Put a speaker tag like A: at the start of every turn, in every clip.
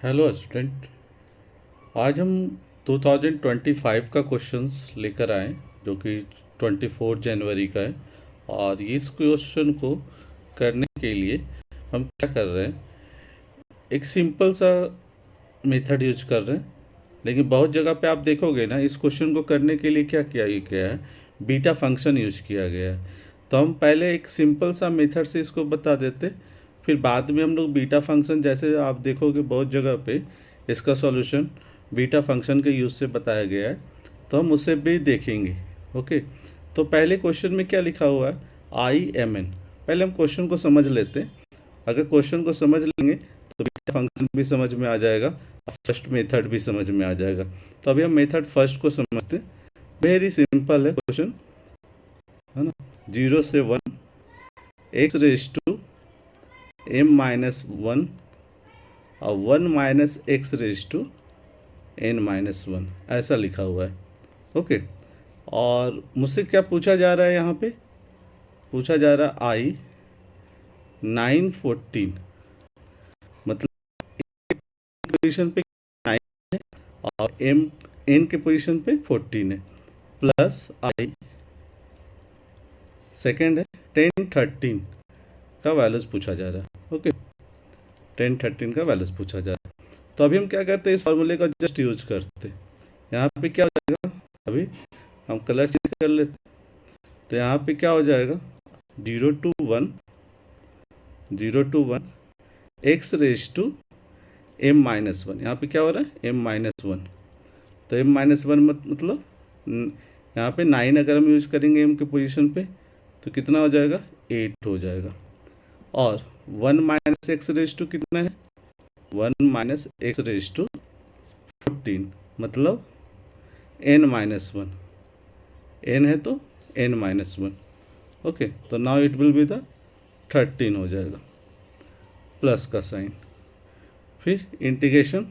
A: Hello student. आज हम 2025 का क्वेश्चंस लेकर आए जो कि 24 जनवरी का है। और इस क्वेश्चन को करने के लिए हम क्या कर रहे हैं, एक सिंपल सा मेथड यूज कर रहे हैं। लेकिन बहुत जगह पे आप देखोगे ना, इस क्वेश्चन को करने के लिए क्या किया गया है, बीटा फंक्शन यूज किया गया है। तो हम पहले एक सिंपल सा मेथड से इसको बता देते, फिर बाद में हम लोग बीटा फंक्शन, जैसे आप देखोगे बहुत जगह पे इसका सॉल्यूशन बीटा फंक्शन के यूज़ से बताया गया है, तो हम उसे भी देखेंगे। ओके, तो पहले क्वेश्चन में क्या लिखा हुआ है, IMN। पहले हम क्वेश्चन को समझ लेते हैं। अगर क्वेश्चन को समझ लेंगे तो बीटा फंक्शन भी समझ में आ जाएगा, फर्स्ट मेथड भी समझ में आ जाएगा। तो अभी हम मेथड फर्स्ट को समझते हैं। वेरी सिंपल है क्वेश्चन, है ना। 0 से 1 एक्स रेज टू m-1 और 1 minus x raise to n-1 ऐसा लिखा हुआ है। ओके, और मुझसे क्या पूछा जा रहा है, यहाँ पे पूछा जा रहा है I914, मतलब पोजीशन पे 9 है और n के पोजीशन पे 14 है, प्लस I सेकेंड है 1013 का वैल्यूज पूछा जा रहा है। ओके, 1013 का वैल्यूज पूछा जा रहा है। तो अभी हम क्या करते हैं, इस फॉर्मूले का जस्ट यूज करते हैं। यहाँ पे क्या हो जाएगा, अभी हम कलर चेंज कर लेते हैं। तो यहाँ पे क्या हो जाएगा, 0 to 1 x raise to m-1। यहाँ पे क्या हो रहा है, m-1। तो m-1 मतलब यहाँ पे 9 अगर हम यूज करेंगे m के पोजीशन पे तो कितना हो जाएगा, 8 हो जाएगा। और 1 माइनस एक्स रेज टू कितना है, 1 माइनस एक्स रेज टू 14, मतलब n-1। n है तो n-1। ओके, तो now it will be the 13 हो जाएगा, प्लस का साइन। फिर इंटीग्रेशन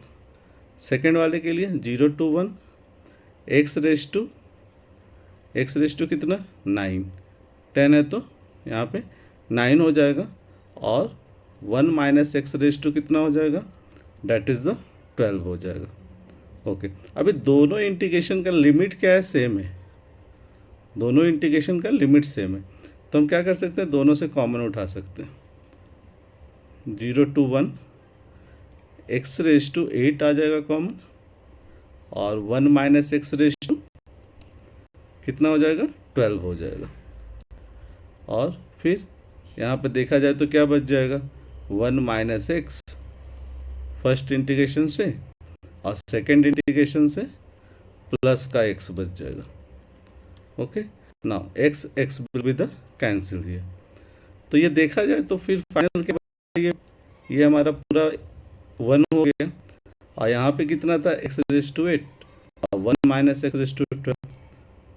A: सेकेंड वाले के लिए 0 to 1 एक्स रेज टू कितना, 9। 10 है तो यहाँ पे 9 हो जाएगा, और 1 माइनस एक्स रेज टू कितना हो जाएगा, डैट इज़ द 12 हो जाएगा। ओके, अभी दोनों इंटीग्रेशन का लिमिट क्या है, सेम है। दोनों इंटीग्रेशन का लिमिट सेम है, तो हम क्या कर सकते हैं, दोनों से कॉमन उठा सकते हैं। 0 to 1 एक्स रेज टू 8 आ जाएगा कॉमन, और 1 माइनस एक्स रेज टू कितना हो जाएगा, 12 हो जाएगा। और फिर यहाँ पे देखा जाए तो क्या बच जाएगा, 1 माइनस एक्स फर्स्ट इंटीग्रेशन से, और सेकेंड इंटीग्रेशन से प्लस का एक्स बच जाएगा। Okay, now x will be the cancel here. तो ये देखा जाए तो फिर फाइनल के बाद ये हमारा पूरा 1 हो गया, और यहाँ पे कितना था, एक्स रेज टू 8 और 1 माइनस एक्स रेज टू 12।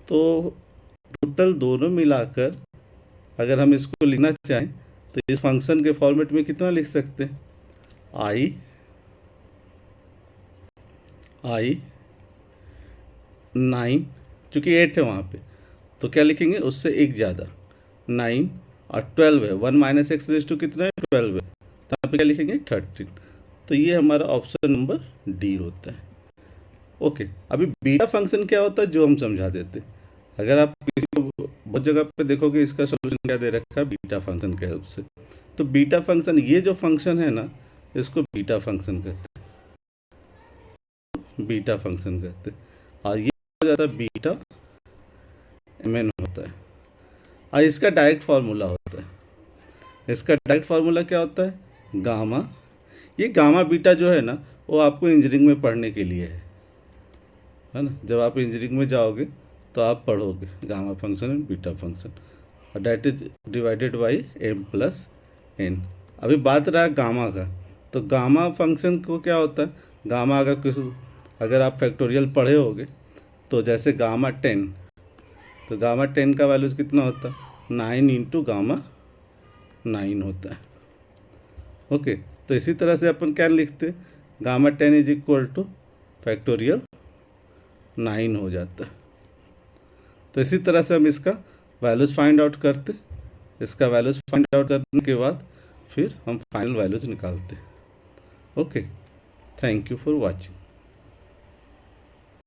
A: तो टोटल दोनों मिलाकर अगर हम इसको लिखना चाहें तो इस फंक्शन के फॉर्मेट में कितना लिख सकते हैं, आई 9, क्योंकि 8 है वहाँ पे, तो क्या लिखेंगे, उससे एक ज़्यादा 9, और 12 है, 1 माइनस एक्स रेज टू कितना है, 12 है, तो यहाँ पे क्या लिखेंगे, 13। तो ये हमारा ऑप्शन नंबर डी होता है। ओके, अभी बीटा फंक्शन क्या होता है जो हम समझा देते हैं। अगर आप किसी को बहुत जगह पे देखोगे, इसका सोल्यूशन क्या दे रखा है, बीटा फंक्शन के हेल्प से। तो बीटा फंक्शन, ये जो फंक्शन है ना, इसको बीटा फंक्शन कहते हैं, बीटा फंक्शन कहते हैं। और ये हो जाता है बीटा mn होता है, और इसका डायरेक्ट फार्मूला होता है। इसका डायरेक्ट फार्मूला क्या होता है, गामा। ये गामा बीटा जो है ना, वो आपको इंजीनियरिंग में पढ़ने के लिए है ना। जब आप इंजीनियरिंग में जाओगे तो आप पढ़ोगे gamma function and beta function, और that is divided by m+n। अभी बात रहा गामा का, तो गामा फंक्शन को क्या होता है, गामा अगर आप फैक्टोरियल पढ़े होगे तो जैसे गामा 10, तो गामा 10 का वैल्यूज़ कितना होता है, 9 इंटू गामा 9 होता है। ओके, तो इसी तरह से अपन क्या लिखते, gamma 10 is equal two factorial 9 हो जाता है। तो इसी तरह से हम इसका वैल्यूज़ फाइंड आउट करते। इसका वैल्यूज़ फाइंड आउट करने के बाद फिर हम फाइनल वैल्यूज़ निकालते। Okay, thank you for watching.